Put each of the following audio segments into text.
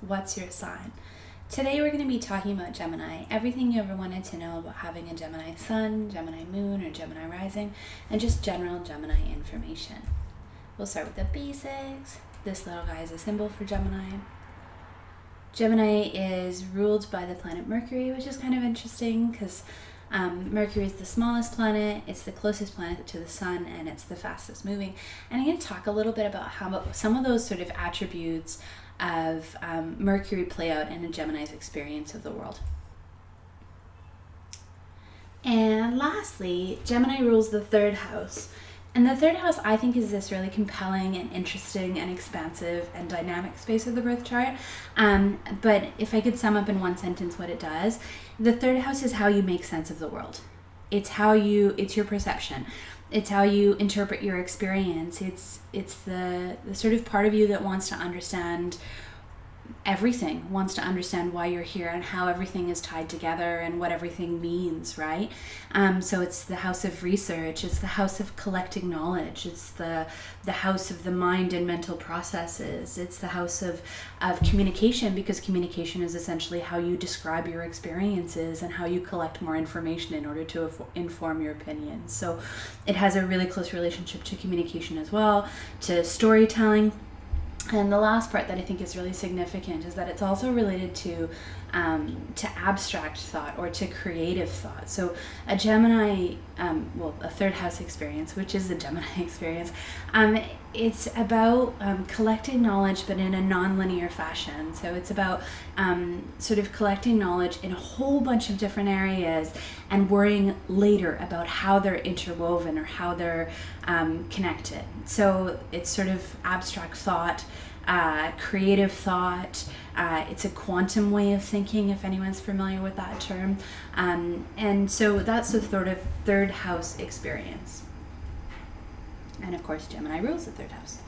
What's your sign? Today we're going to be talking about Gemini, everything you ever wanted to know about having a Gemini sun, Gemini moon, or Gemini rising, and just general Gemini information. We'll start with the basics. This little guy is a symbol for Gemini. Gemini is ruled by the planet Mercury, which is kind of interesting because Mercury is the smallest planet, it's the closest planet to the sun, and it's the fastest moving. And I'm going to talk a little bit about how some of those sort of attributes of Mercury play out in a Gemini's experience of the world. And lastly, Gemini rules the third house. And the third house, I think, is this really compelling and interesting and expansive and dynamic space of the birth chart. But if I could sum up in one sentence what it does, the third house is how you make sense of the world. It's your perception. It's how you interpret your experience. It's the sort of part of you that wants to understand everything, wants to understand why you're here and how everything is tied together and what everything means, right? So it's the house of research, it's the house of collecting knowledge, it's the house of the mind and mental processes, it's the house of communication, because communication is essentially how you describe your experiences and how you collect more information in order to inform your opinions. So it has a really close relationship to communication as well, to storytelling. And the last part that I think is really significant is that it's also related to abstract thought or to creative thought. So a Gemini, a third house experience, which is the Gemini experience, it's about collecting knowledge but in a non-linear fashion. So it's about sort of collecting knowledge in a whole bunch of different areas and worrying later about how they're interwoven or how they're connected. So it's sort of abstract thought, creative thought. It's a quantum way of thinking, if anyone's familiar with that term. And so that's the sort of third house experience. And of course, Gemini rules the third house.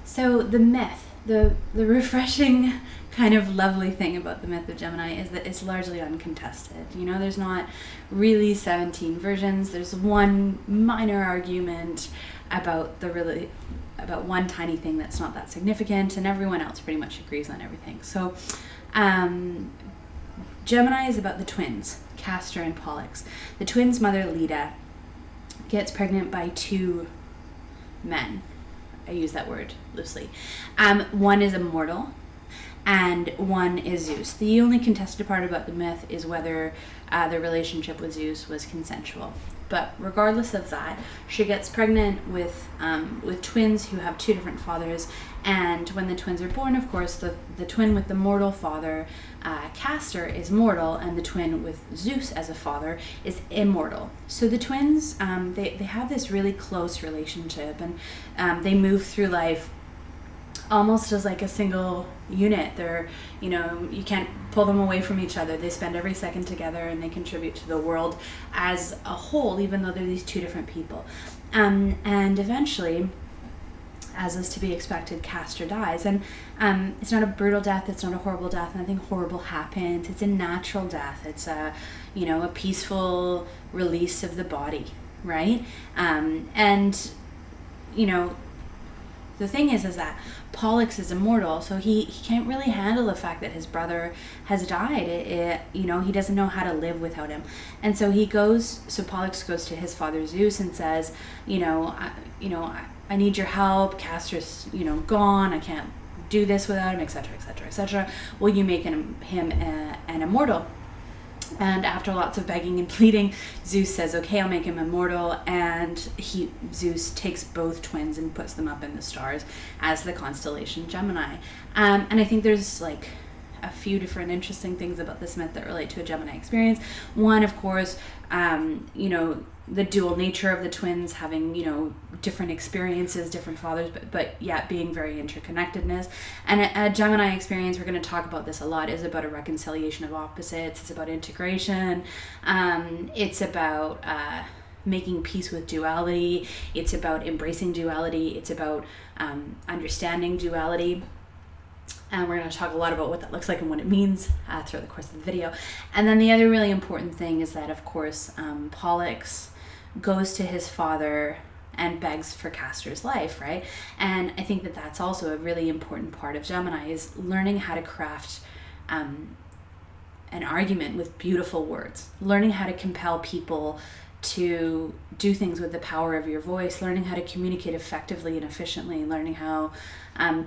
So the myth, the refreshing kind of lovely thing about the myth of Gemini is that it's largely uncontested. You know, there's not really 17 versions. There's one minor argument about about one tiny thing that's not that significant, and everyone else pretty much agrees on everything. So Gemini is about the twins, Castor and Pollux. The twins' mother, Leda, gets pregnant by two men. I use that word loosely. One is immortal and one is Zeus. The only contested part about the myth is whether the relationship with Zeus was consensual. But regardless of that, she gets pregnant with twins who have two different fathers. And when the twins are born, of course, the twin with the mortal father, Castor, is mortal, and the twin with Zeus as a father is immortal. So the twins, they have this really close relationship, and they move through life almost as like a single unit. They're, you can't pull them away from each other. They spend every second together and they contribute to the world as a whole, even though they're these two different people. And eventually, as is to be expected, Castor dies. And it's not a brutal death, it's not a horrible death, nothing horrible happens. It's a natural death. It's a peaceful release of the body, right? The thing is that Pollux is immortal, so he can't really handle the fact that his brother has died. He doesn't know how to live without him. And so Pollux goes to his father Zeus and says, I need your help. Castor's, gone. I can't do this without him, etc., etc., etc. Will you make him an immortal? And after lots of begging and pleading, Zeus says, okay, I'll make him immortal. And Zeus takes both twins and puts them up in the stars as the constellation Gemini. And I think there's like a few different interesting things about this myth that relate to a Gemini experience. One, of course, the dual nature of the twins having, different experiences, different fathers, but yet being very interconnectedness. And a Gemini experience, we're going to talk about this a lot, is about a reconciliation of opposites. It's about integration. It's about making peace with duality. It's about embracing duality. It's about understanding duality. And we're going to talk a lot about what that looks like and what it means throughout the course of the video. And then the other really important thing is that, of course, Pollux goes to his father and begs for Castor's life, right? And I think that that's also a really important part of Gemini, is learning how to craft an argument with beautiful words, learning how to compel people to do things with the power of your voice, learning how to communicate effectively and efficiently, learning how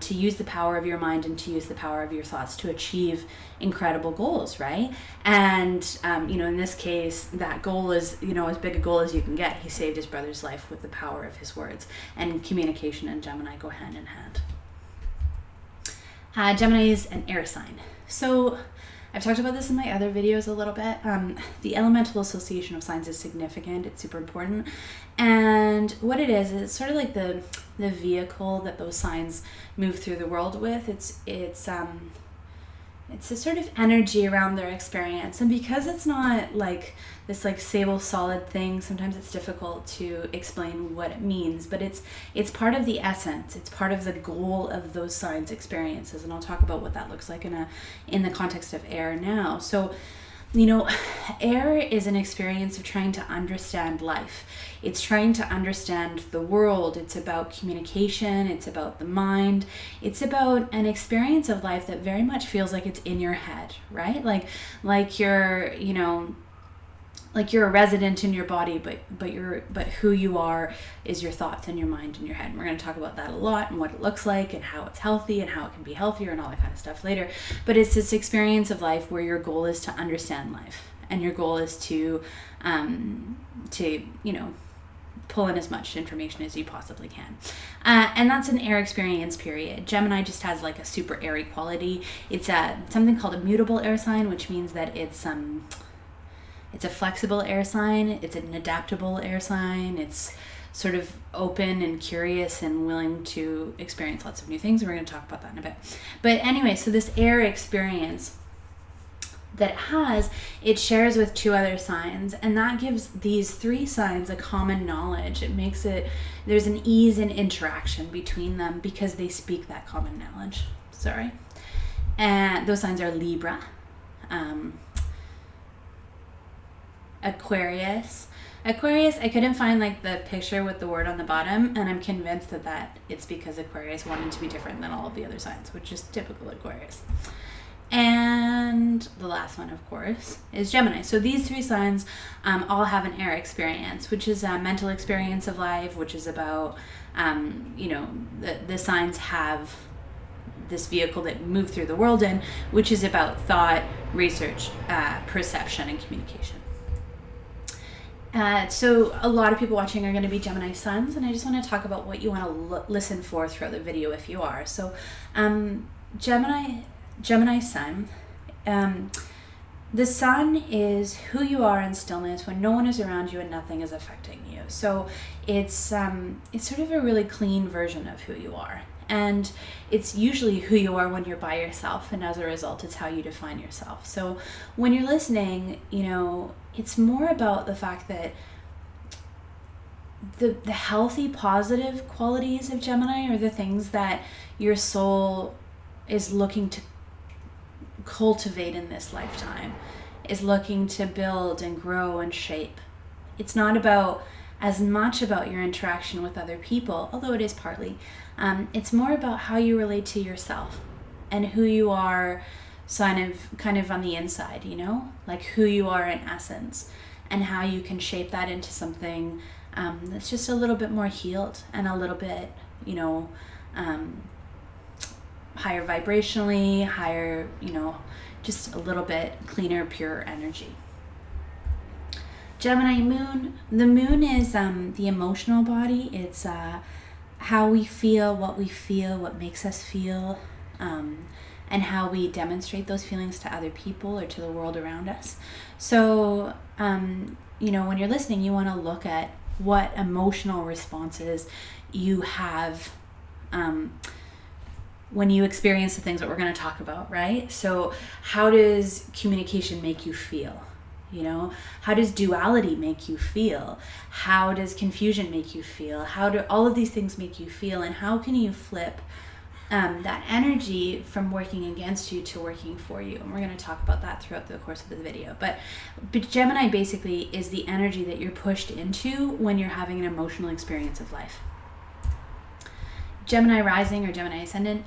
to use the power of your mind and to use the power of your thoughts to achieve incredible goals, right? And, in this case, that goal is, as big a goal as you can get. He saved his brother's life with the power of his words, and communication and Gemini go hand in hand. Gemini is an air sign. So I've talked about this in my other videos a little bit. The elemental association of signs is significant. It's super important. And what it is it's sort of like the vehicle that those signs move through the world with. It's a sort of energy around their experience. And because it's not like this like stable, solid thing, sometimes it's difficult to explain what it means, but it's part of the essence. It's part of the goal of those signs' experiences. And I'll talk about what that looks like in the context of air now. So, air is an experience of trying to understand life. It's trying to understand the world. It's about communication. It's about the mind. It's about an experience of life that very much feels like it's in your head, right? Like you're, like you're a resident in your body, but who you are is your thoughts and your mind and your head. And we're going to talk about that a lot and what it looks like and how it's healthy and how it can be healthier and all that kind of stuff later. But it's this experience of life where your goal is to understand life, and your goal is to pull in as much information as you possibly can. And that's an air experience, period. Gemini just has like a super airy quality. It's something called a mutable air sign, which means that it's a flexible air sign. It's an adaptable air sign. It's sort of open and curious and willing to experience lots of new things. We're going to talk about that in a bit. But anyway, so this air experience that it shares with two other signs, and that gives these three signs a common knowledge. It makes there's an ease in interaction between them because they speak that common knowledge. And those signs are Libra, Aquarius, I couldn't find like the picture with the word on the bottom, and I'm convinced that it's because Aquarius wanted to be different than all of the other signs, which is typical Aquarius. And the last one, of course, is Gemini. So these three signs all have an air experience, which is a mental experience of life, which is about, the signs have this vehicle that move through the world in, which is about thought, research, perception, and communication. So a lot of people watching are going to be Gemini suns, and I just want to talk about what you want to listen for throughout the video if you are. So Gemini sun, the sun is who you are in stillness when no one is around you and nothing is affecting you. So it's sort of a really clean version of who you are. And it's usually who you are when you're by yourself, and as a result, it's how you define yourself. So when you're listening, it's more about the fact that the healthy, positive qualities of Gemini are the things that your soul is looking to cultivate in this lifetime, is looking to build and grow and shape. It's not as much about your interaction with other people, although it is partly. It's more about how you relate to yourself and who you are kind of on the inside, like who you are in essence, and how you can shape that into something that's just a little bit more healed and a little bit, higher vibrationally, higher, just a little bit cleaner, pure energy. Gemini moon. The moon is the emotional body. It's how we feel, what makes us feel, and how we demonstrate those feelings to other people or to the world around us. So, when you're listening, you want to look at what emotional responses you have when you experience the things that we're going to talk about, right? So how does communication make you feel? How does duality make you feel? How does confusion make you feel? How do all of these things make you feel? And how can you flip that energy from working against you to working for you. And we're going to talk about that throughout the course of the video. But Gemini basically is the energy that you're pushed into when you're having an emotional experience of life. Gemini rising or Gemini ascendant,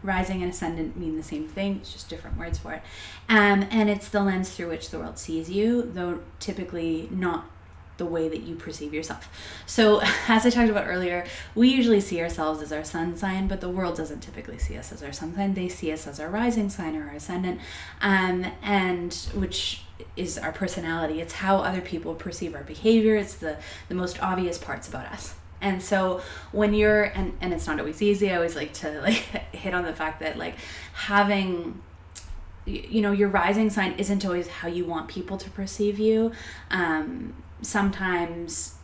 rising and ascendant mean the same thing, it's just different words for it. And it's the lens through which the world sees you, though typically not the way that you perceive yourself. So as I talked about earlier, we usually see ourselves as our sun sign, but the world doesn't typically see us as our sun sign. They see us as our rising sign or our ascendant, and which is our personality. It's how other people perceive our behavior. It's the most obvious parts about us. And so when you're, and it's not always easy, I always like to hit on the fact that having, your rising sign isn't always how you want people to perceive you. Sometimes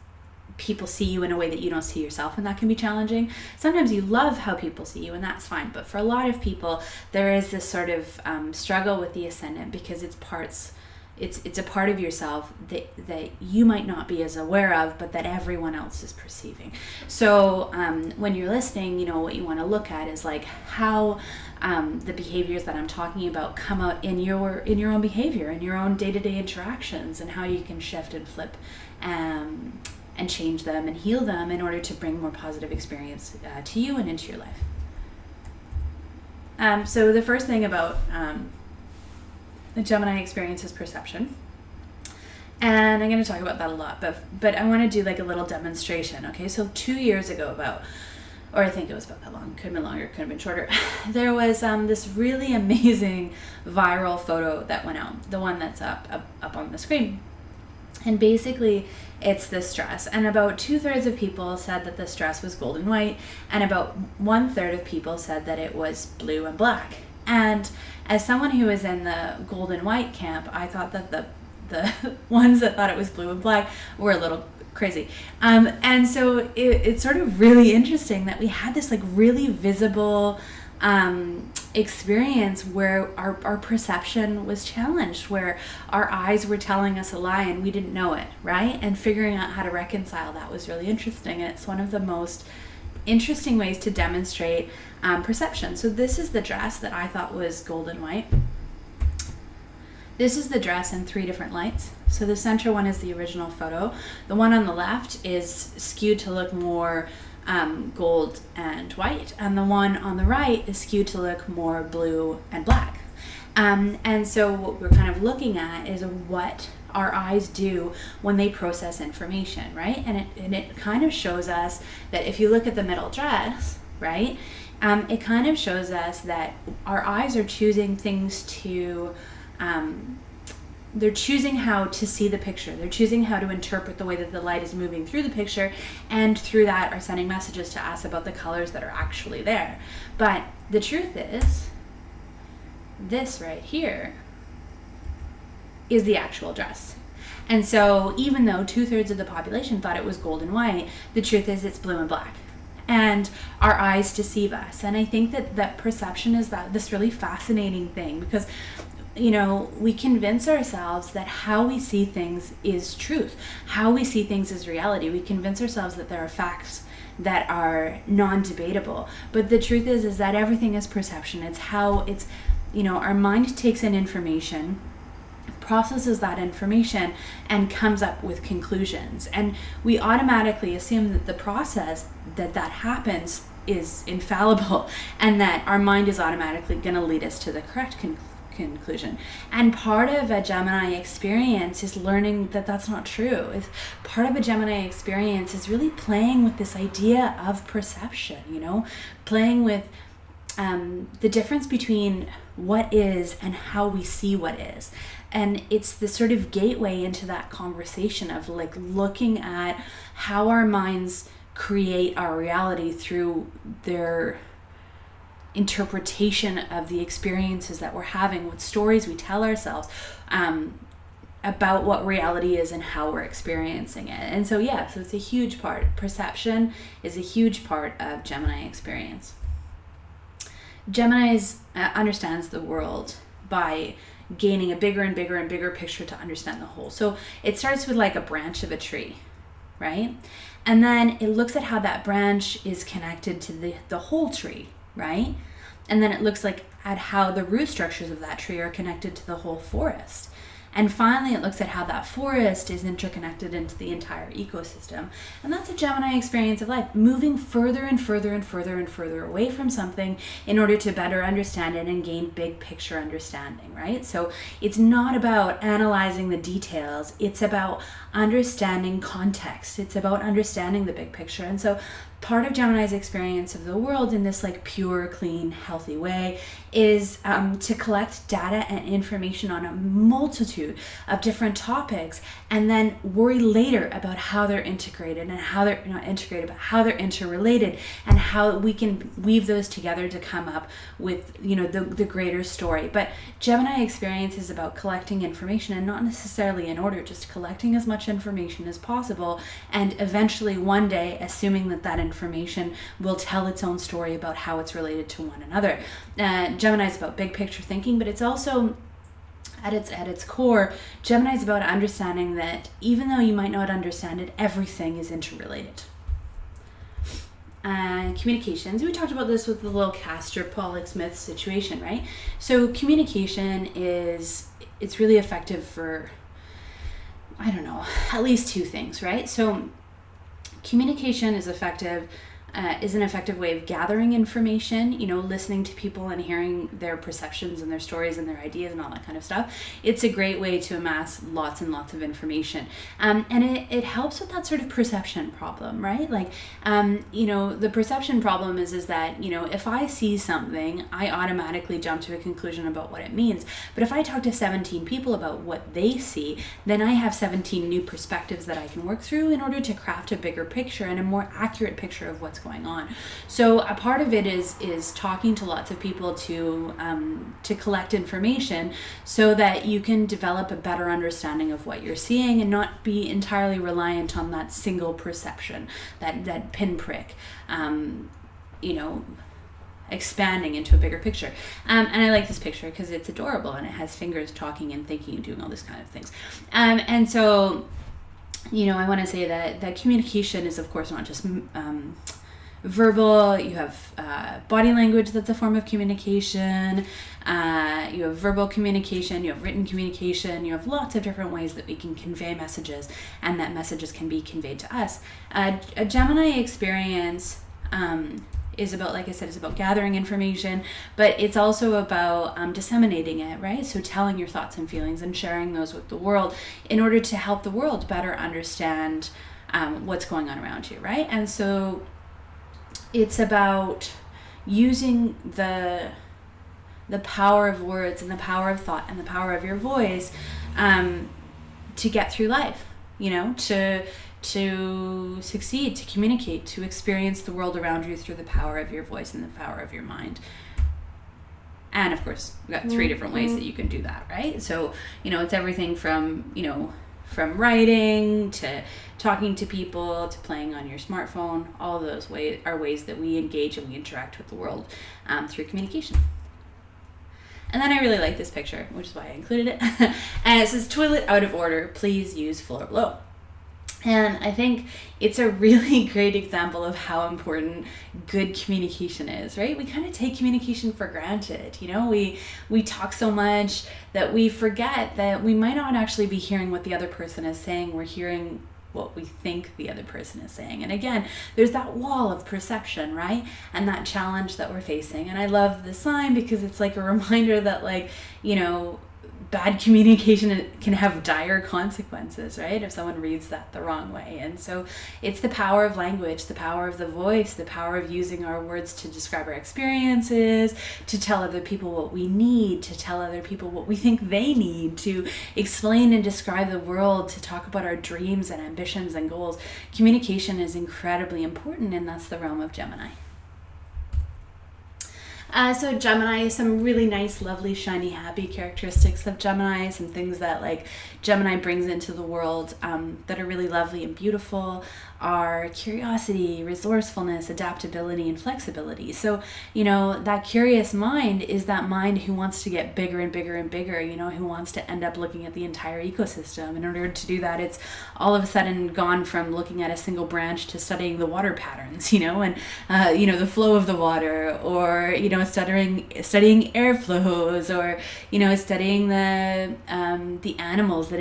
people see you in a way that you don't see yourself, and that can be challenging. Sometimes you love how people see you, and that's fine. But for a lot of people, there is this sort of struggle with the ascendant because it's a part of yourself that you might not be as aware of, but that everyone else is perceiving. So when you're listening, what you want to look at is how the behaviors that I'm talking about come out in your own behavior, in your own day-to-day interactions, and how you can shift and flip and change them and heal them in order to bring more positive experience to you and into your life. So the first thing about the Gemini experience is perception. And I'm going to talk about that a lot, but I want to do a little demonstration, okay? So 2 years ago or I think it was about that long, could have been longer, could have been shorter, there was this really amazing viral photo that went out, the one that's up on the screen. And basically, it's this dress. And about 2/3 of people said that this dress was gold and white, and about 1/3 of people said that it was blue and black. And as someone who was in the gold and white camp, I thought that the ones that thought it was blue and black were a little crazy. And so it's sort of really interesting that we had this really visible experience where our perception was challenged, where our eyes were telling us a lie and we didn't know it, right? And figuring out how to reconcile that was really interesting. And it's one of the most interesting ways to demonstrate perception. So this is the dress that I thought was gold and white. This is the dress in 3 different lights. So the center one is the original photo. The one on the left is skewed to look more gold and white, and the one on the right is skewed to look more blue and black. And so what we're kind of looking at is what our eyes do when they process information, right? And it kind of shows us that if you look at the middle dress, right, it kind of shows us that our eyes are choosing things to, they're choosing how to see the picture. They're choosing how to interpret the way that the light is moving through the picture, and through that are sending messages to us about the colors that are actually there. But the truth is, this right here is the actual dress. And so even though 2/3 of the population thought it was gold and white, the truth is it's blue and black. And our eyes deceive us. And I think that perception is this really fascinating thing, because we convince ourselves that how we see things is truth, how we see things is reality. We convince ourselves that there are facts that are non-debatable. But the truth is that everything is perception. It's how our mind takes in information, processes that information, and comes up with conclusions. And we automatically assume that the process that happens is infallible, and that our mind is automatically going to lead us to the correct conclusion. And part of a Gemini experience is learning that that's not true. Part of a Gemini experience is really playing with this idea of perception, playing with the difference between what is and how we see what is. And it's the sort of gateway into that conversation of looking at how our minds create our reality through their interpretation of the experiences that we're having, what stories we tell ourselves about what reality is and how we're experiencing it. And so so it's a huge part. Perception is a huge part of Gemini experience. Gemini understands the world by gaining a bigger and bigger and bigger picture to understand the whole. So it starts with a branch of a tree, right? And then it looks at how that branch is connected to the whole tree, right? And then it looks like at how the root structures of that tree are connected to the whole forest. And finally, it looks at how that forest is interconnected into the entire ecosystem. And that's a Gemini experience of life, moving further and further and further and further away from something in order to better understand it and gain big picture understanding, right? So it's not about analyzing the details. It's about understanding context. It's about understanding the big picture. And so part of Gemini's experience of the world in this like pure, clean, healthy way is to collect data and information on a multitude of different topics, and then worry later about how they're integrated and how they're not integrated, but how they're interrelated, and how we can weave those together to come up with, you know, the greater story. But Gemini experience is about collecting information, and not necessarily in order, just collecting as much information as possible, and eventually one day assuming that that information will tell its own story about how it's related to one another. Gemini is about big picture thinking, but it's also at its core, Gemini is about understanding that even though you might not understand it, everything is interrelated. Communications, we talked about this with the little Castor Pollock Smith situation, right? So communication it's really effective for, I don't know, at least two things, right? So communication is an effective way of gathering information, you know, listening to people and hearing their perceptions and their stories and their ideas and all that kind of stuff. It's a great way to amass lots and lots of information. And it helps with that sort of perception problem, right? Like, you know, the perception problem is that, you know, if I see something, I automatically jump to a conclusion about what it means. But if I talk to 17 people about what they see, then I have 17 new perspectives that I can work through in order to craft a bigger picture and a more accurate picture of what's going on. So a part of it is talking to lots of people to collect information so that you can develop a better understanding of what you're seeing and not be entirely reliant on that single perception, that pinprick, you know, expanding into a bigger picture. And I like this picture because it's adorable and it has fingers talking and thinking and doing all this kind of things. And so, you know, I want to say that communication is, of course, not just verbal. You have body language that's a form of communication. You have verbal communication, you have written communication, you have lots of different ways that we can convey messages and that messages can be conveyed to us. A Gemini experience is about, like I said, it's about gathering information, but it's also about disseminating it, right? So telling your thoughts and feelings and sharing those with the world in order to help the world better understand what's going on around you, right? And so it's about using the power of words and the power of thought and the power of your voice to get through life, you know, to succeed, to communicate, to experience the world around you through the power of your voice and the power of your mind. And of course, we've got 3 different ways that you can do that, right? So, you know, it's everything from, you know, from writing to talking to people to playing on your smartphone. All of those ways are ways that we engage and we interact with the world through communication. And then I really like this picture, which is why I included it. And it says, "Toilet out of order, please use floor below." And I think it's a really great example of how important good communication is, right? We kind of take communication for granted. You know, we talk so much that we forget that we might not actually be hearing what the other person is saying. We're hearing what we think the other person is saying. And again, there's that wall of perception, right? And that challenge that we're facing. And I love the sign because it's like a reminder that, like, you know, bad communication can have dire consequences, right? If someone reads that the wrong way. And so it's the power of language, the power of the voice, the power of using our words to describe our experiences, to tell other people what we need, to tell other people what we think they need, to explain and describe the world, to talk about our dreams and ambitions and goals. Communication is incredibly important, and that's the realm of Gemini. So Gemini, some really nice, lovely, shiny, happy characteristics of Gemini, some things that like Gemini brings into the world that are really lovely and beautiful are curiosity, resourcefulness, adaptability, and flexibility. So, that curious mind is that mind who wants to get bigger and bigger and bigger, who wants to end up looking at the entire ecosystem. In order to do that, it's all of a sudden gone from looking at a single branch to studying the water patterns, and, the flow of the water, or, studying air flows, or, studying the animals that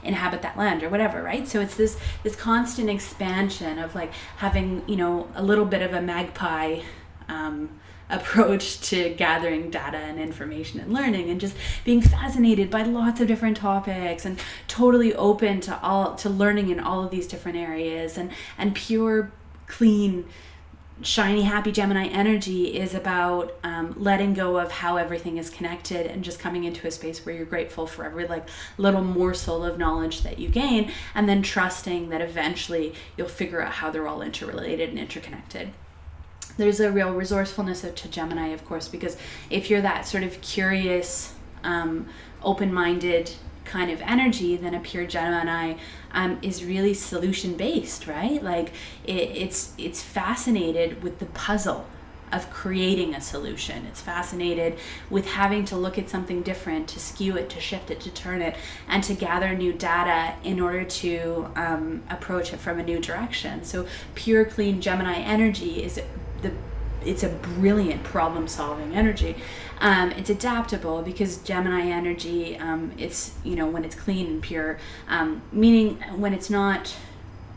inhabit that land or whatever, right? So it's this constant expansion of like having, a little bit of a magpie approach to gathering data and information and learning, and just being fascinated by lots of different topics and totally open to learning in all of these different areas, and pure, clean, shiny, happy Gemini energy is about letting go of how everything is connected and just coming into a space where you're grateful for every like little morsel of knowledge that you gain, and then trusting that eventually you'll figure out how they're all interrelated and interconnected. There's a real resourcefulness to Gemini, of course, because if you're that sort of curious, open-minded kind of energy, then a pure Gemini is really solution-based, right? Like it's fascinated with the puzzle of creating a solution. It's fascinated with having to look at something different, to skew it, to shift it, to turn it, and to gather new data in order to approach it from a new direction. So pure, clean Gemini energy it's a brilliant problem-solving energy. It's adaptable because Gemini energy, it's, when it's clean and pure, meaning when it's not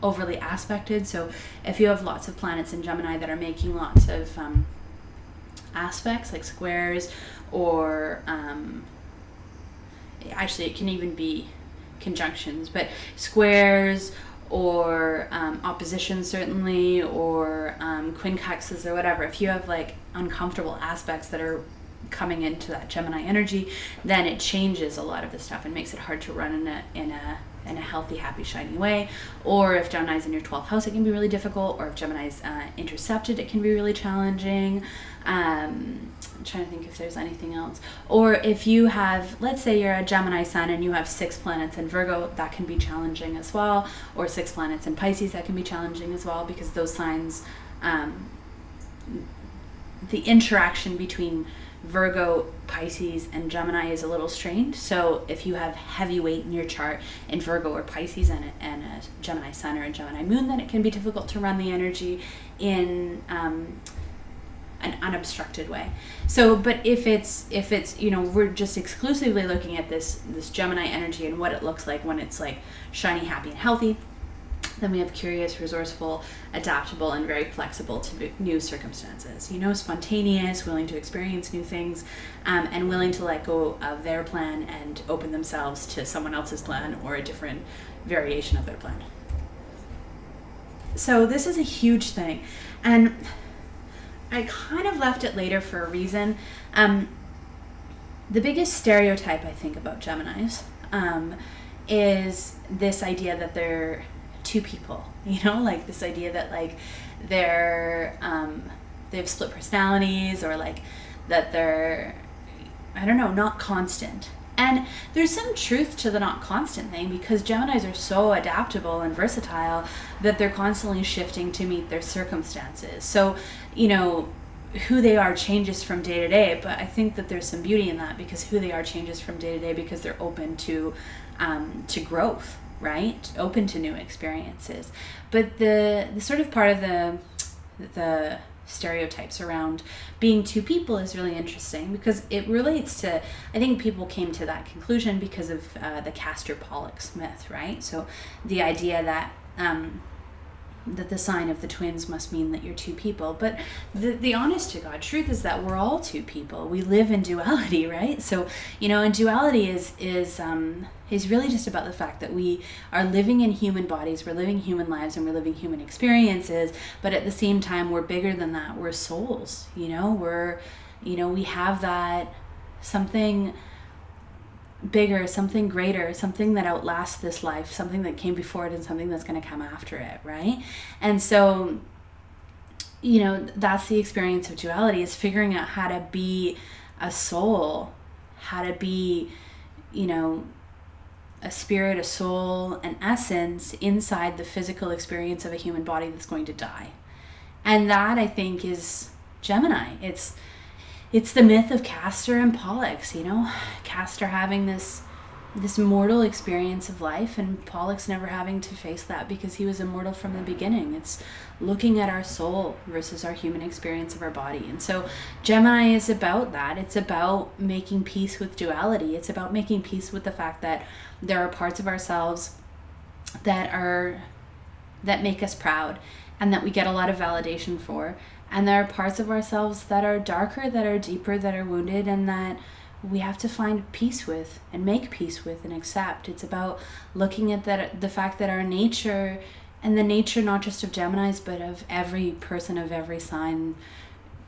overly aspected. So if you have lots of planets in Gemini that are making lots of aspects, like squares, or actually it can even be conjunctions, but squares, or opposition certainly, or quincunxes or whatever. If you have like uncomfortable aspects that are coming into that Gemini energy, then it changes a lot of the stuff and makes it hard to run in a healthy, happy, shiny way. Or if Gemini's in your 12th house, it can be really difficult. Or if Gemini's intercepted, it can be really challenging. I'm trying to think if there's anything else. Or if you have, let's say you're a Gemini sun and you have 6 planets in Virgo, that can be challenging as well. Or 6 planets in Pisces, that can be challenging as well, because those signs, the interaction between Virgo, Pisces, and Gemini is a little strained. So if you have heavy weight in your chart in Virgo or Pisces and a Gemini sun or a Gemini moon, then it can be difficult to run the energy in an unobstructed way. So, but if it's we're just exclusively looking at this Gemini energy and what it looks like when it's like shiny, happy, and healthy, then we have curious, resourceful, adaptable, and very flexible to new circumstances. Spontaneous, willing to experience new things, and willing to let go of their plan and open themselves to someone else's plan or a different variation of their plan. So this is a huge thing. And I kind of left it later for a reason. The biggest stereotype I think about Geminis is this idea that they're two people, like this idea that like they have split personalities, or like that they're, I don't know, not constant. And there's some truth to the not constant thing, because Geminis are so adaptable and versatile that they're constantly shifting to meet their circumstances. So, who they are changes from day to day, but I think that there's some beauty in that, because who they are changes from day to day because they're open to growth, right? Open to new experiences. But the sort of part of the stereotypes around being two people is really interesting, because it relates to, I think people came to that conclusion because of the Castor Pollux myth, right? So the idea that the sign of the twins must mean that you're two people. But the honest to God truth is that we're all two people. We live in duality, right? So, and duality is really just about the fact that we are living in human bodies, we're living human lives, and we're living human experiences, but at the same time, we're bigger than that. We're souls, we have that something bigger, something greater, something that outlasts this life, something that came before it and something that's going to come after it, right? And so that's the experience of duality, is figuring out how to be a soul, how to be, a spirit, a soul, an essence inside the physical experience of a human body that's going to die. And that, I think, is Gemini. It's the myth of Castor and Pollux, Castor having this mortal experience of life, and Pollux never having to face that because he was immortal from the beginning. It's looking at our soul versus our human experience of our body. And so Gemini is about that. It's about making peace with duality. It's about making peace with the fact that there are parts of ourselves that make us proud and that we get a lot of validation for. And there are parts of ourselves that are darker, that are deeper, that are wounded, and that we have to find peace with and make peace with and accept. It's about looking at the fact that our nature, and the nature not just of Geminis, but of every person of every sign,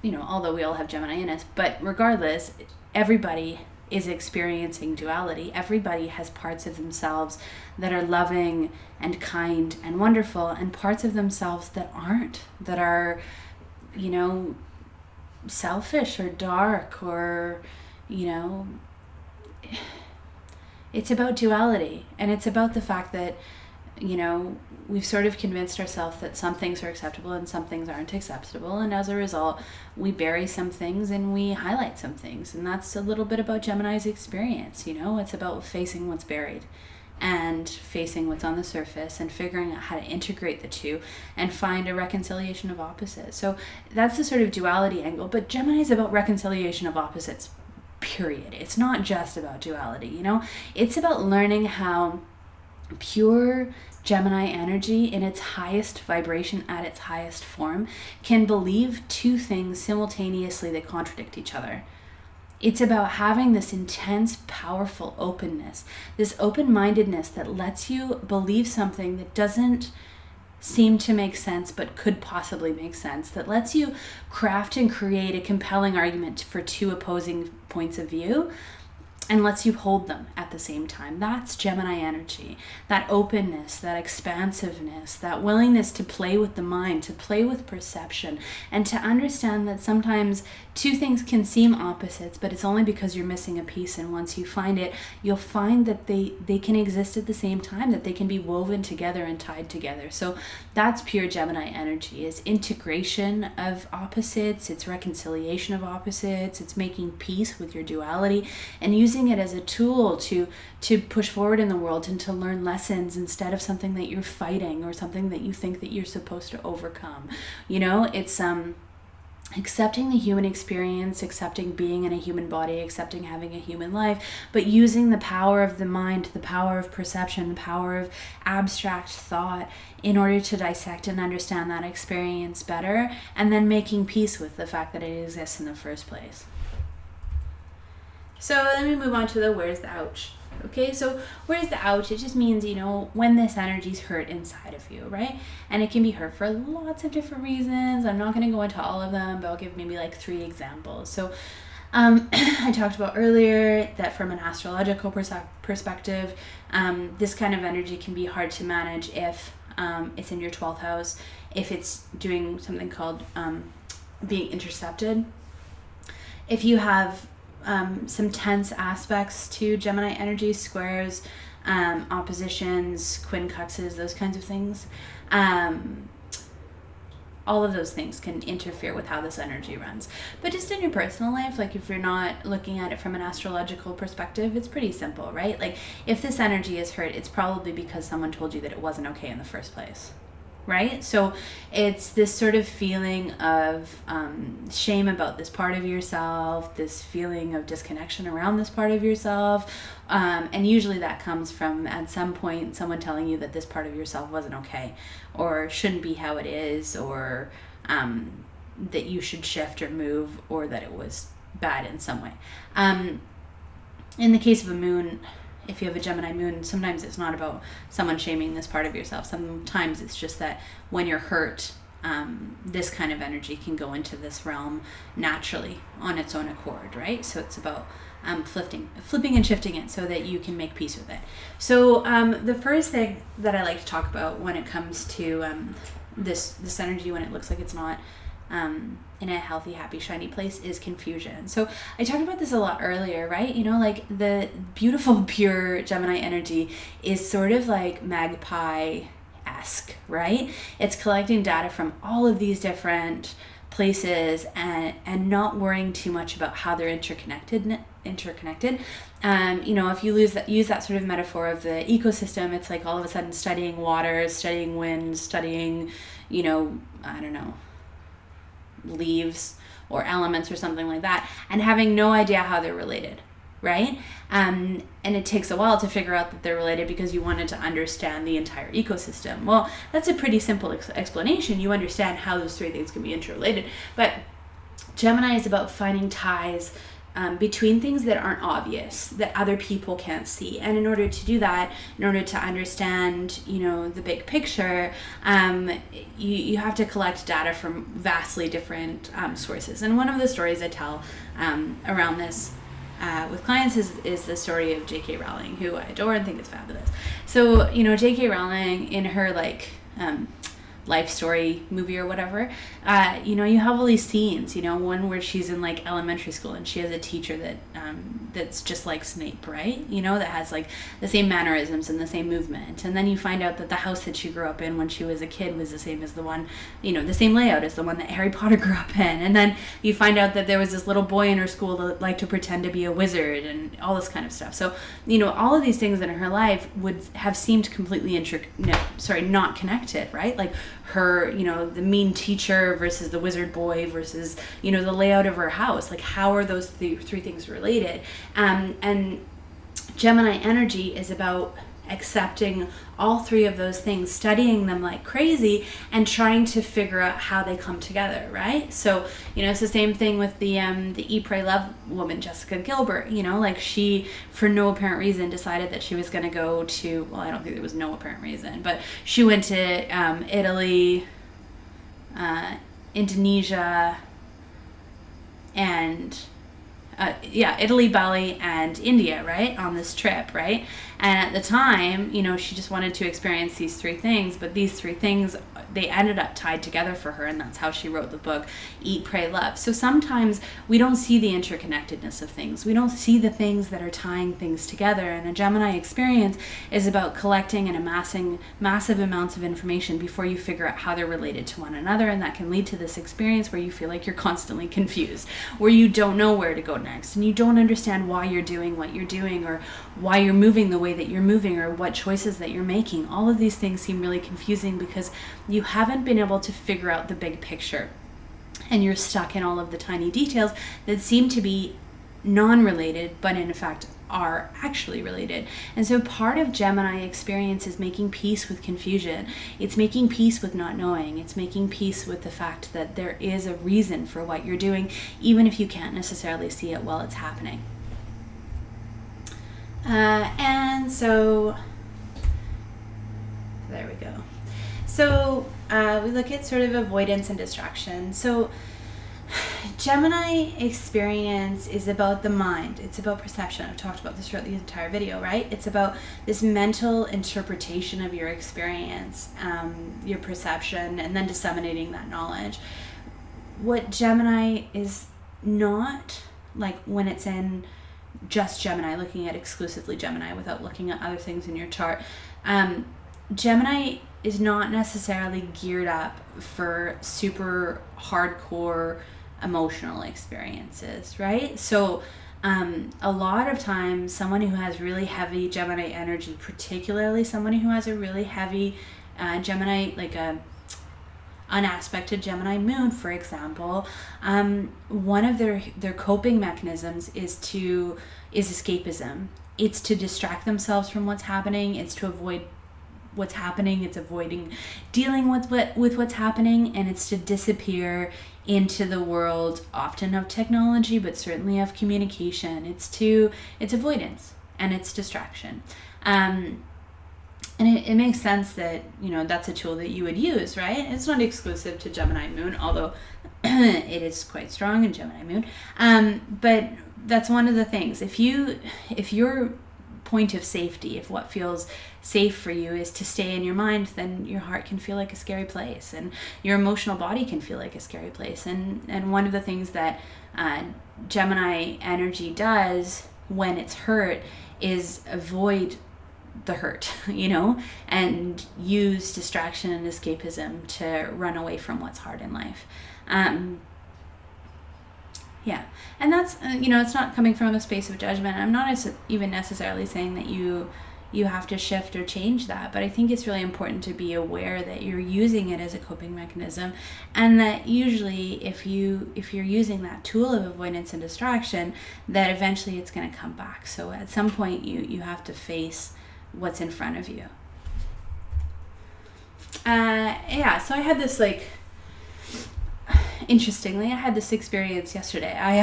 although we all have Gemini in us, but regardless, everybody is experiencing duality. Everybody has parts of themselves that are loving and kind and wonderful, and parts of themselves that aren't, that are, selfish or dark, or it's about duality. And it's about the fact that, we've sort of convinced ourselves that some things are acceptable and some things aren't acceptable. And as a result, we bury some things and we highlight some things. And that's a little bit about Gemini's experience. It's about facing what's buried and facing what's on the surface and figuring out how to integrate the two and find a reconciliation of opposites. So that's the sort of duality angle. But Gemini is about reconciliation of opposites, period. It's not just about duality, It's about learning how pure Gemini energy in its highest vibration, at its highest form, can believe two things simultaneously that contradict each other. It's about having this intense, powerful openness, this open-mindedness that lets you believe something that doesn't seem to make sense but could possibly make sense, that lets you craft and create a compelling argument for two opposing points of view, and lets you hold them at the same time. That's Gemini energy. That openness, that expansiveness, that willingness to play with the mind, to play with perception, and to understand that sometimes two things can seem opposites, but it's only because you're missing a piece. And once you find it, you'll find that they can exist at the same time, that they can be woven together and tied together. So that's pure Gemini energy. It's integration of opposites, it's reconciliation of opposites, it's making peace with your duality, and using it as a tool to push forward in the world and to learn lessons instead of something that you're fighting or something that you think that you're supposed to overcome. It's accepting the human experience, accepting being in a human body, accepting having a human life, but using the power of the mind, the power of perception, the power of abstract thought in order to dissect and understand that experience better, and then making peace with the fact that it exists in the first place. So then we move on to the where's the ouch. Okay, so where's the ouch? It just means, when this energy's hurt inside of you, right? And it can be hurt for lots of different reasons. I'm not going to go into all of them, but I'll give maybe like 3 examples. So I talked about earlier that from an astrological perspective, this kind of energy can be hard to manage if it's in your 12th house, if it's doing something called being intercepted. If you have some tense aspects to Gemini energy, squares, oppositions, quincunxes, those kinds of things. All of those things can interfere with how this energy runs. But just in your personal life, like if you're not looking at it from an astrological perspective, it's pretty simple, right? Like if this energy is hurt, it's probably because someone told you that it wasn't okay in the first place. Right? So it's this sort of feeling of shame about this part of yourself, this feeling of disconnection around this part of yourself. And usually that comes from, at some point, someone telling you that this part of yourself wasn't okay, or shouldn't be how it is, or that you should shift or move, or that it was bad in some way. In the case of a moon, if you have a Gemini moon, sometimes it's not about someone shaming this part of yourself. Sometimes it's just that when you're hurt, this kind of energy can go into this realm naturally on its own accord, right? So it's about flipping and shifting it so that you can make peace with it. So the first thing that I like to talk about when it comes to this energy, when it looks like it's not in a healthy, happy, shiny place is confusion. So I talked about this a lot earlier, right? Like the beautiful, pure Gemini energy is sort of like magpie-esque, right? It's collecting data from all of these different places and not worrying too much about how they're interconnected. If you use that sort of metaphor of the ecosystem, it's like all of a sudden studying water, studying wind, studying, I don't know, leaves or elements or something like that, and having no idea how they're related, right? And it takes a while to figure out that they're related because you wanted to understand the entire ecosystem. Well, that's a pretty simple explanation. You understand how those three things can be interrelated. But Gemini is about finding ties between things that aren't obvious, that other people can't see. And in order to do that, in order to understand, the big picture, you have to collect data from vastly different sources. And one of the stories I tell around this with clients is the story of J.K. Rowling, who I adore and think is fabulous. So, J.K. Rowling, in her life story movie or whatever, you have all these scenes, one where she's in elementary school and she has a teacher that that's just like Snape, right? That has the same mannerisms and the same movement. And then you find out that the house that she grew up in when she was a kid was the same as the one, the same layout as the one that Harry Potter grew up in. And then you find out that there was this little boy in her school that liked to pretend to be a wizard and all this kind of stuff. So, all of these things in her life would have seemed completely not connected, right? Like her, the mean teacher versus the wizard boy versus, the layout of her house. Like, how are those three things related? And Gemini energy is about accepting all three of those things, studying them like crazy, and trying to figure out how they come together, right? So, it's the same thing with the Eat, Pray, Love woman, Jessica Gilbert. She, for no apparent reason, decided that she was going to go to, well, I don't think there was no apparent reason, but she went to Italy, Indonesia, and Italy, Bali, and India, right, on this trip, right? And at the time, she just wanted to experience these three things, but these three things, they ended up tied together for her, and that's how she wrote the book, Eat, Pray, Love. So sometimes we don't see the interconnectedness of things. We don't see the things that are tying things together, and a Gemini experience is about collecting and amassing massive amounts of information before you figure out how they're related to one another, and that can lead to this experience where you feel like you're constantly confused, where you don't know where to go next, and you don't understand why you're doing what you're doing, or why you're moving the way that you're moving, or what choices that you're making. All of these things seem really confusing because you haven't been able to figure out the big picture, and you're stuck in all of the tiny details that seem to be non-related, but in fact are actually related. And so part of Gemini experience is making peace with confusion. It's making peace with not knowing. It's making peace with the fact that there is a reason for what you're doing, even if you can't necessarily see it while it's happening. And so there we go. So we look at sort of avoidance and distraction. So Gemini experience is about the mind. It's about perception. I've talked about this throughout the entire video, right? It's about this mental interpretation of your experience, your perception, and then disseminating that knowledge. What Gemini is not, like when it's in just Gemini, looking at exclusively Gemini without looking at other things in your chart, Gemini is not necessarily geared up for super hardcore emotional experiences, right? So a lot of times someone who has really heavy Gemini energy, particularly someone who has a really heavy Gemini, like a unaspected Gemini moon, for example, one of their coping mechanisms is escapism. It's to distract themselves from what's happening. It's to avoid what's happening. It's avoiding dealing with what's happening, and it's to disappear into the world, often of technology, but certainly of communication. It's avoidance and it's distraction. And it makes sense that, that's a tool that you would use, right? It's not exclusive to Gemini moon, although it is quite strong in Gemini moon. But that's one of the things. If you're point of safety. If what feels safe for you is to stay in your mind, then your heart can feel like a scary place, and your emotional body can feel like a scary place. And one of the things that Gemini energy does when it's hurt is avoid the hurt, and use distraction and escapism to run away from what's hard in life. And that's, it's not coming from a space of judgment. I'm not even necessarily saying that you have to shift or change that, but I think it's really important to be aware that you're using it as a coping mechanism, and that usually if you're using that tool of avoidance and distraction, that eventually it's going to come back. So at some point you have to face what's in front of you. So I had this, interestingly, I had this experience yesterday. I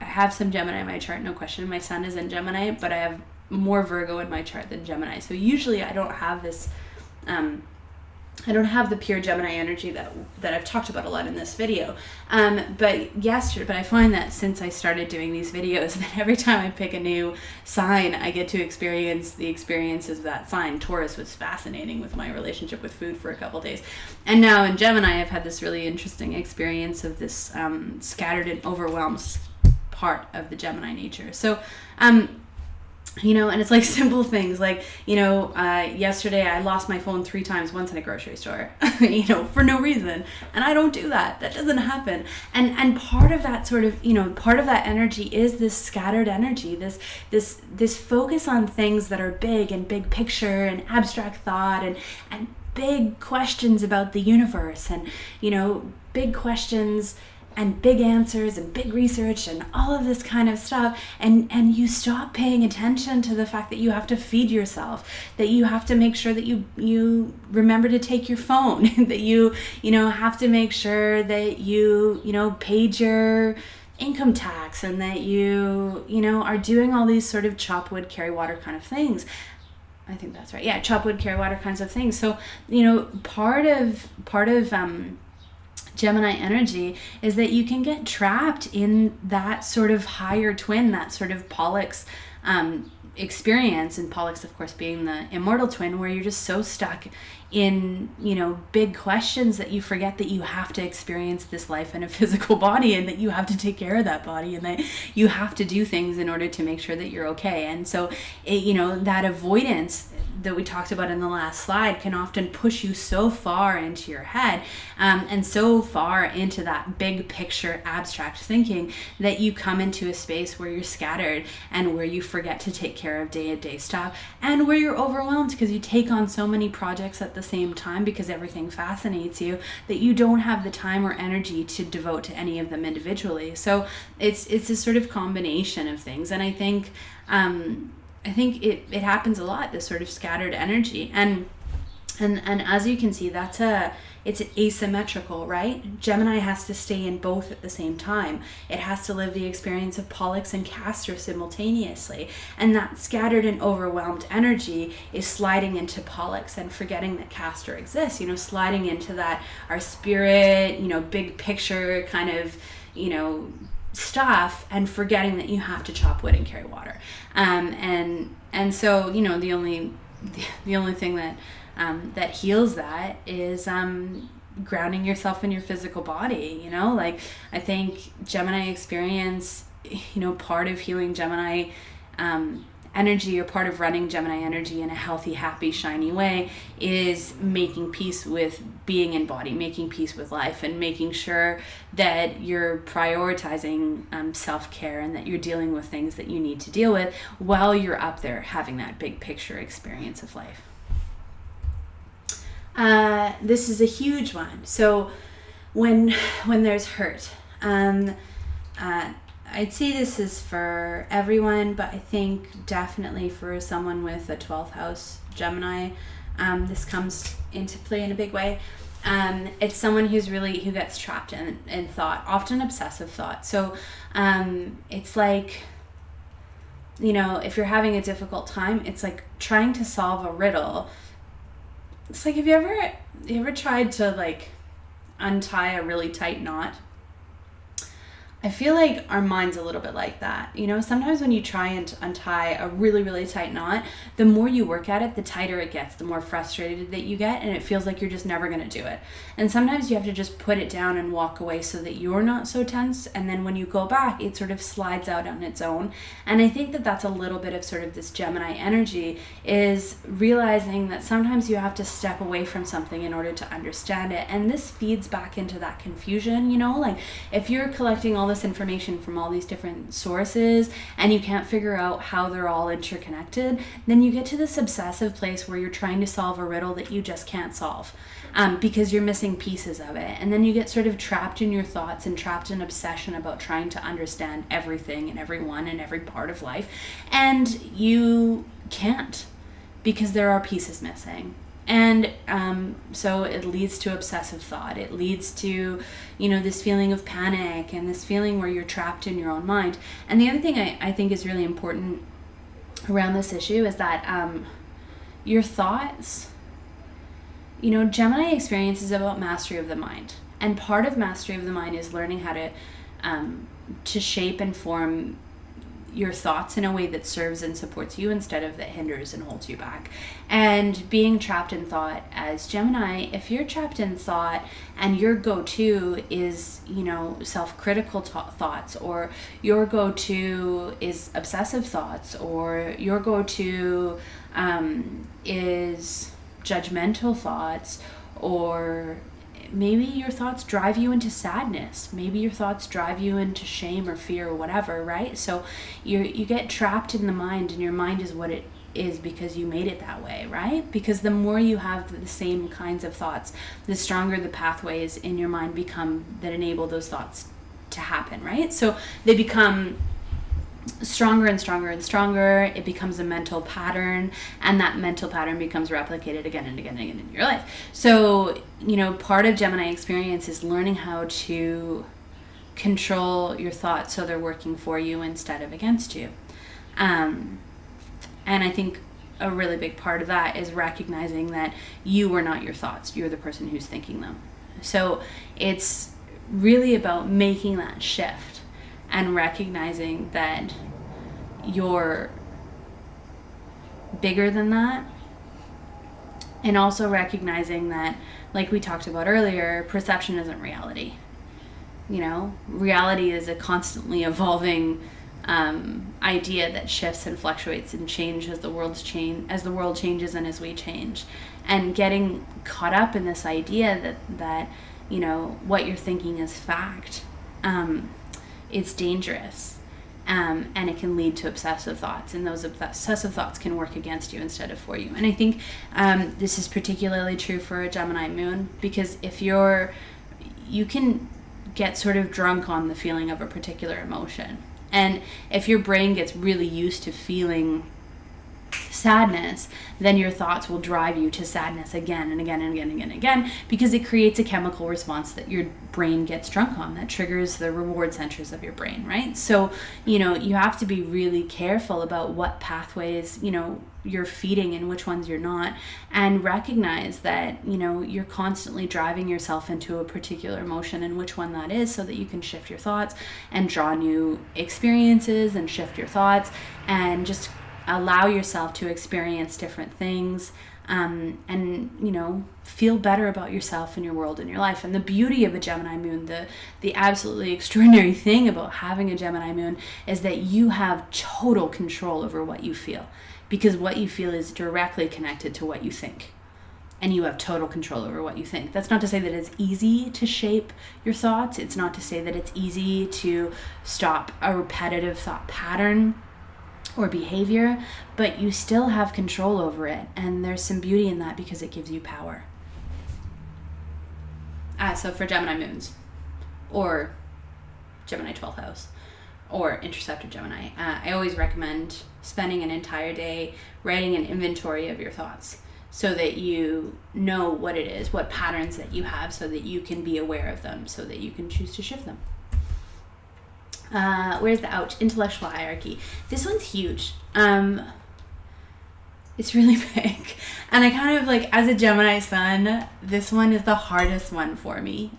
have some Gemini in my chart, no question. My sun is in Gemini, but I have more Virgo in my chart than Gemini. So usually I don't have this, I don't have the pure Gemini energy that I've talked about a lot in this video. But I find that since I started doing these videos, that every time I pick a new sign, I get to experience the experiences of that sign. Taurus was fascinating with my relationship with food for a couple days. And now in Gemini, I've had this really interesting experience of this scattered and overwhelmed part of the Gemini nature. So, and it's like simple things like, yesterday I lost my phone 3 times, once in a grocery store, for no reason. And I don't do that. That doesn't happen. And part of that sort of, part of that energy is this scattered energy, this focus on things that are big and big picture and abstract thought and big questions about the universe and, big questions and big answers and big research and all of this kind of stuff, and you stop paying attention to the fact that you have to feed yourself, that you have to make sure that you remember to take your phone, that you have to make sure that you paid your income tax, and that you are doing all these sort of chop wood, carry water kind of things. I think that's right. Yeah, chop wood, carry water kinds of things. So, part of Gemini energy is that you can get trapped in that sort of higher twin, that sort of Pollux experience, and Pollux of course being the immortal twin, where you're just so stuck in big questions that you forget that you have to experience this life in a physical body, and that you have to take care of that body, and that you have to do things in order to make sure that you're okay. And so that avoidance that we talked about in the last slide can often push you so far into your head, and so far into that big picture abstract thinking, that you come into a space where you're scattered, and where you forget to take care of day-to-day stuff, and where you're overwhelmed because you take on so many projects at the same time, because everything fascinates you, that you don't have the time or energy to devote to any of them individually. So it's a sort of combination of things, and I think it happens a lot, this sort of scattered energy, and as you can see, it's asymmetrical, right? Gemini has to stay in both at the same time. It has to live the experience of Pollux and Castor simultaneously, and that scattered and overwhelmed energy is sliding into Pollux and forgetting that Castor exists. Sliding into that our spirit, big picture kind of, stuff, and forgetting that you have to chop wood and carry water. And so the only thing that heals that is grounding yourself in your physical body. I think Gemini experience, part of healing Gemini energy, or part of running Gemini energy in a healthy, happy, shiny way, is making peace with being in body, making peace with life, and making sure that you're prioritizing self-care, and that you're dealing with things that you need to deal with while you're up there having that big picture experience of life. This is a huge one. So when there's hurt, I'd say this is for everyone, but I think definitely for someone with a 12th house Gemini, this comes into play in a big way. It's someone who gets trapped in thought, often obsessive thought. So it's like, if you're having a difficult time, it's like trying to solve a riddle. It's like, have you ever tried to untie a really tight knot? I feel like our mind's a little bit like that. You know, sometimes when you try and untie a really, really tight knot, the more you work at it, the tighter it gets, the more frustrated that you get, and it feels like you're just never going to do it. And sometimes you have to just put it down and walk away so that you're not so tense. And then when you go back, it sort of slides out on its own. And I think that that's a little bit of sort of this Gemini energy, is realizing that sometimes you have to step away from something in order to understand it. And this feeds back into that confusion, you know, like if you're collecting all this information from all these different sources and you can't figure out how they're all interconnected, then you get to this obsessive place where you're trying to solve a riddle that you just can't solve, because you're missing pieces of it. And then you get sort of trapped in your thoughts and trapped in obsession about trying to understand everything and everyone and every part of life, and you can't, because there are pieces missing. And so it leads to obsessive thought. It leads to, you know, this feeling of panic and this feeling where you're trapped in your own mind. And the other thing I think is really important around this issue is that your thoughts, you know, Gemini experience is about mastery of the mind. And part of mastery of the mind is learning how to shape and form your thoughts in a way that serves and supports you instead of that hinders and holds you back. And being trapped in thought as Gemini, if you're trapped in thought and your go-to is, you know, self-critical thoughts, or your go-to is obsessive thoughts, or your go-to is judgmental thoughts, or maybe your thoughts drive you into sadness. Maybe your thoughts drive you into shame or fear or whatever, right? So you get trapped in the mind, and your mind is what it is because you made it that way, right? Because the more you have the same kinds of thoughts, the stronger the pathways in your mind become that enable those thoughts to happen, right? So they become stronger and stronger and stronger. It becomes a mental pattern, and that mental pattern becomes replicated again and again and again in your life. So, you know, part of Gemini experience is learning how to control your thoughts so they're working for you instead of against you. And I think a really big part of that is recognizing that you are not your thoughts. You're the person who's thinking them. So it's really about making that shift and recognizing that you're bigger than that. And also recognizing that, like we talked about earlier, perception isn't reality. You know, reality is a constantly evolving idea that shifts and fluctuates and changes as the world changes and as we change. And getting caught up in this idea that you know, what you're thinking is fact, it's dangerous, and it can lead to obsessive thoughts, and those obsessive thoughts can work against you instead of for you. And I think this is particularly true for a Gemini moon, because if you can get sort of drunk on the feeling of a particular emotion, and if your brain gets really used to feeling sadness, then your thoughts will drive you to sadness again and again and again and again and again, because it creates a chemical response that your brain gets drunk on that triggers the reward centers of your brain, right? So, you know, you have to be really careful about what pathways, you know, you're feeding and which ones you're not, and recognize that, you know, you're constantly driving yourself into a particular emotion and which one that is, so that you can shift your thoughts and draw new experiences and shift your thoughts and just allow yourself to experience different things, and, you know, feel better about yourself and your world and your life. And the beauty of a Gemini moon, the absolutely extraordinary thing about having a Gemini moon, is that you have total control over what you feel, because what you feel is directly connected to what you think, and you have total control over what you think. That's not to say that it's easy to shape your thoughts. It's not to say that it's easy to stop a repetitive thought pattern or behavior, but you still have control over it, and there's some beauty in that because it gives you power. So for Gemini moons, or Gemini 12th house, or intercepted Gemini, I always recommend spending an entire day writing an inventory of your thoughts, so that you know what it is, what patterns that you have, so that you can be aware of them, so that you can choose to shift them. Where's the intellectual hierarchy? This one's huge. It's really big. And I kind of, like, as a Gemini sun, this one is the hardest one for me.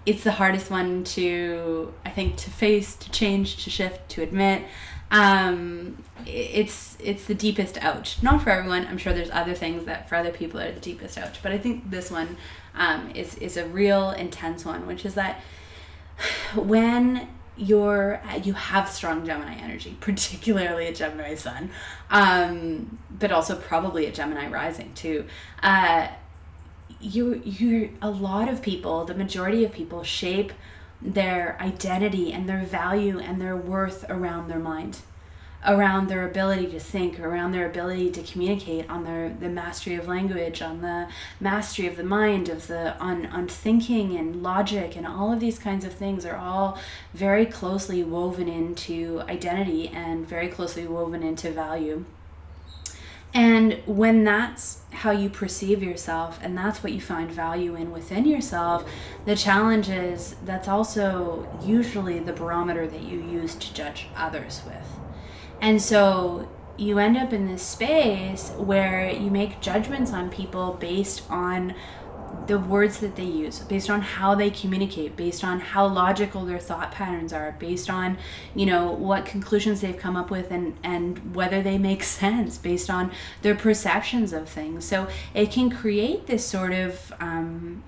it's the hardest one to, I think, to face, to change, to shift, to admit. It's the deepest ouch. Not for everyone. I'm sure there's other things that for other people are the deepest ouch. But I think this one is a real intense one, which is that when you have strong Gemini energy, particularly a Gemini sun, but also probably a Gemini rising too. You're a lot of people, the majority of people shape their identity and their value and their worth around their mind, around their ability to think, around their ability to communicate, on the mastery of language, on the mastery of the mind, on thinking and logic, and all of these kinds of things are all very closely woven into identity and very closely woven into value. And when that's how you perceive yourself and that's what you find value in within yourself, the challenge is that's also usually the barometer that you use to judge others with. And so you end up in this space where you make judgments on people based on the words that they use, based on how they communicate, based on how logical their thought patterns are, based on, what conclusions they've come up with and whether they make sense, based on their perceptions of things. So it can create this sort of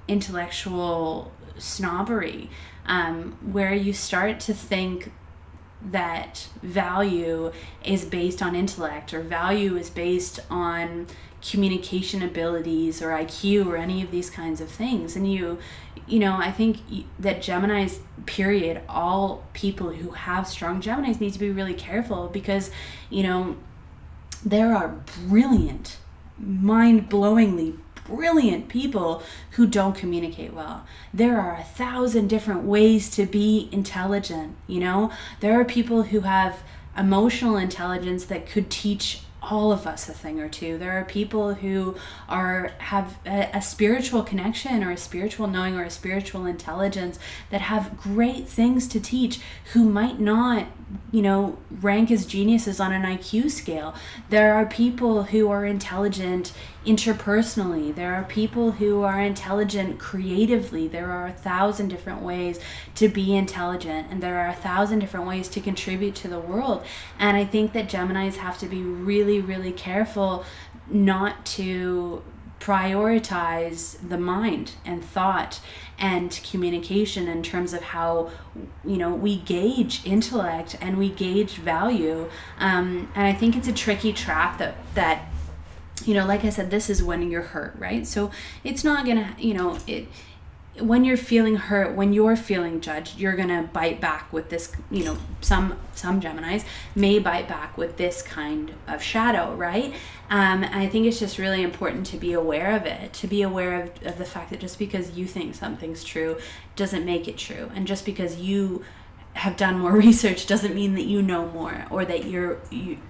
intellectual snobbery where you start to think that value is based on intellect, or value is based on communication abilities or IQ or any of these kinds of things. And I think that Geminis, period, all people who have strong Geminis need to be really careful, because there are brilliant, mind-blowingly brilliant people who don't communicate well. There are 1,000 different ways to be intelligent. There are people who have emotional intelligence that could teach all of us a thing or two. There are people who have a spiritual connection or a spiritual knowing or a spiritual intelligence that have great things to teach, who might not, rank as geniuses on an IQ scale. There are people who are intelligent interpersonally. There are people who are intelligent creatively. There are 1,000 different ways to be intelligent, and there are 1,000 different ways to contribute to the world. And I think that Geminis have to be really, really careful not to prioritize the mind and thought and communication in terms of how we gauge intellect and we gauge value, and I think it's a tricky trap that like I said, this is when you're hurt, right? So it's not gonna when you're feeling hurt, when you're feeling judged, you're gonna bite back with this, some Geminis may bite back with this kind of shadow, right? And I think it's just really important to be aware of it, to be aware of the fact that just because you think something's true doesn't make it true. And just because you have done more research doesn't mean that you know more, or that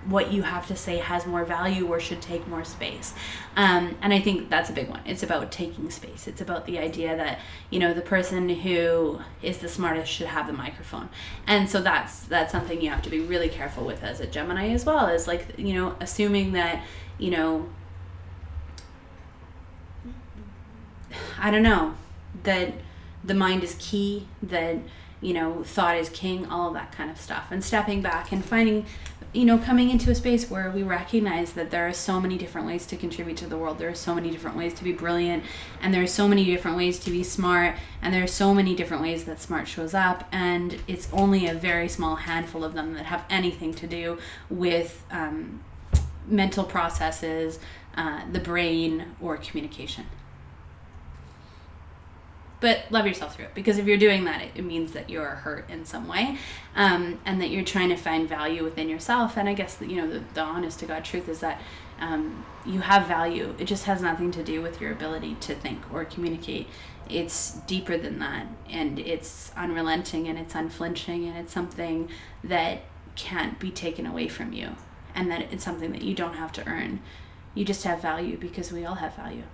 what you have to say has more value or should take more space. And I think that's a big one. It's about taking space. It's about the idea that the person who is the smartest should have the microphone. And so that's something you have to be really careful with as a Gemini as well, is assuming that that the mind is key, that thought is king, all of that kind of stuff, and stepping back and finding, coming into a space where we recognize that there are so many different ways to contribute to the world. There are so many different ways to be brilliant, and there are so many different ways to be smart, and there are so many different ways that smart shows up, and it's only a very small handful of them that have anything to do with mental processes, the brain, or communication. But love yourself through it, because if you're doing that, it means that you're hurt in some way, and that you're trying to find value within yourself. And I guess the honest to God truth is that you have value. It just has nothing to do with your ability to think or communicate. It's deeper than that, and it's unrelenting, and it's unflinching, and it's something that can't be taken away from you, and that it's something that you don't have to earn. You just have value because we all have value.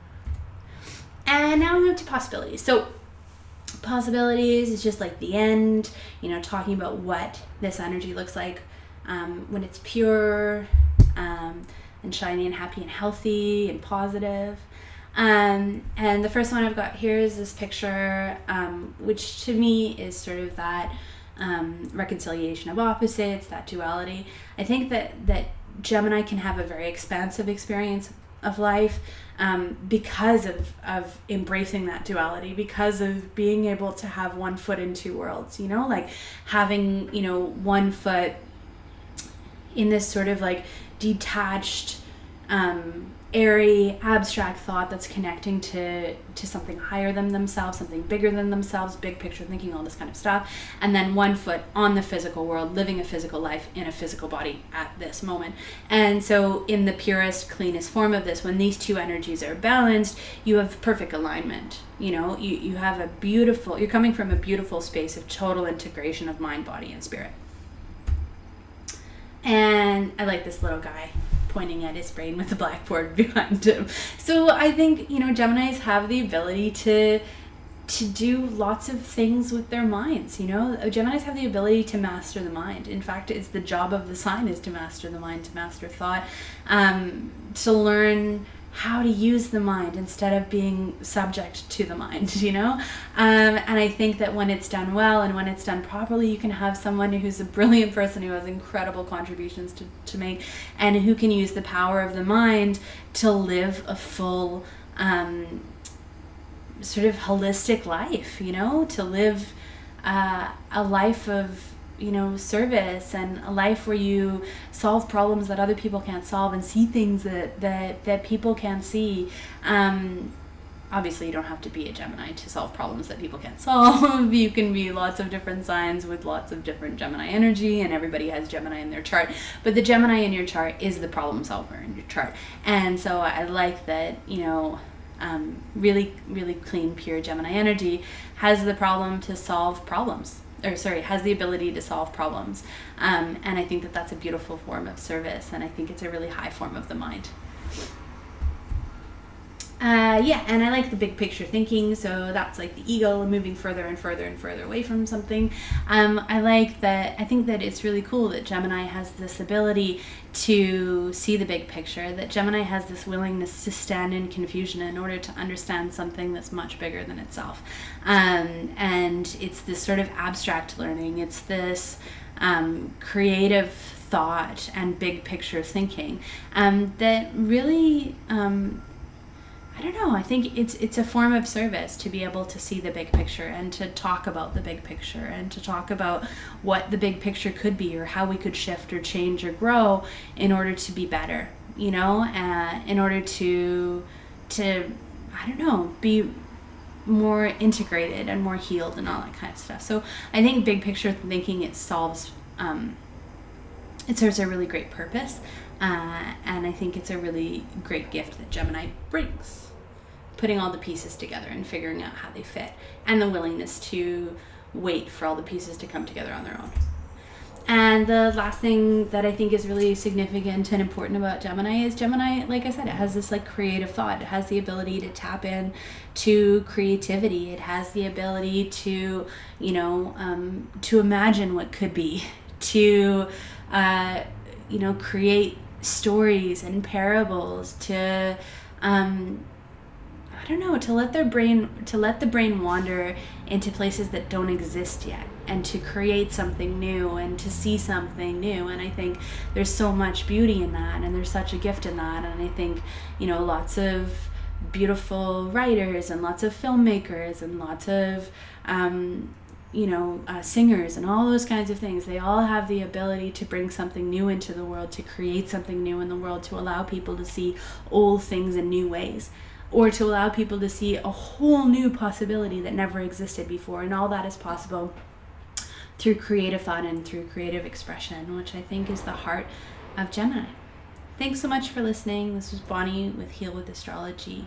And now we move to possibilities. So possibilities is just like the end, talking about what this energy looks like when it's pure and shiny and happy and healthy and positive. And the first one I've got here is this picture, which to me is sort of that reconciliation of opposites, that duality. I think that Gemini can have a very expansive experience of life because of embracing that duality, because of being able to have one foot in two worlds, like having, one foot in this sort of like detached, airy, abstract thought that's connecting to something higher than themselves, something bigger than themselves, big picture thinking, all this kind of stuff. And then one foot on the physical world, living a physical life in a physical body at this moment. And so in the purest, cleanest form of this, when these two energies are balanced, you have perfect alignment. You have you're coming from a beautiful space of total integration of mind, body, and spirit. And I like this little guy pointing at his brain with the blackboard behind him. So I think, Geminis have the ability to do lots of things with their minds. Geminis have the ability to master the mind. In fact, it's the job of the sign is to master the mind, to master thought, to learn how to use the mind instead of being subject to the mind, and I think that when it's done well and when it's done properly, you can have someone who's a brilliant person who has incredible contributions to make, and who can use the power of the mind to live a full sort of holistic life, to live a life of service, and a life where you solve problems that other people can't solve and see things that people can't see. Obviously, you don't have to be a Gemini to solve problems that people can't solve. You can be lots of different signs with lots of different Gemini energy, and everybody has Gemini in their chart. But the Gemini in your chart is the problem solver in your chart. And so I like that, really, really clean, pure Gemini energy has the problem to solve problems. Has the ability to solve problems. And I think that that's a beautiful form of service, and I think it's a really high form of the mind. And I like the big picture thinking, so that's like the ego moving further and further and further away from something. I think that it's really cool that Gemini has this ability to see the big picture, that Gemini has this willingness to stand in confusion in order to understand something that's much bigger than itself. And it's this sort of abstract learning, it's this creative thought and big picture thinking that really... I don't know, I think it's a form of service to be able to see the big picture and to talk about the big picture and to talk about what the big picture could be, or how we could shift or change or grow in order to be better, in order to I don't know, be more integrated and more healed and all that kind of stuff. So I think big picture thinking, it serves a really great purpose, and I think it's a really great gift that Gemini brings. Putting all the pieces together and figuring out how they fit, and the willingness to wait for all the pieces to come together on their own. And the last thing that I think is really significant and important about Gemini is Gemini, like I said, it has this like creative thought. It has the ability to tap in to creativity. It has the ability to, to imagine what could be, to, create stories and parables, to, to let the brain wander into places that don't exist yet, and to create something new and to see something new. And I think there's so much beauty in that, and there's such a gift in that. And I think, lots of beautiful writers and lots of filmmakers and lots of, singers and all those kinds of things, they all have the ability to bring something new into the world, to create something new in the world, to allow people to see old things in new ways, or to allow people to see a whole new possibility that never existed before. And all that is possible through creative thought and through creative expression, which I think is the heart of Gemini. Thanks so much for listening. This was Bonnie with Heal with Astrology.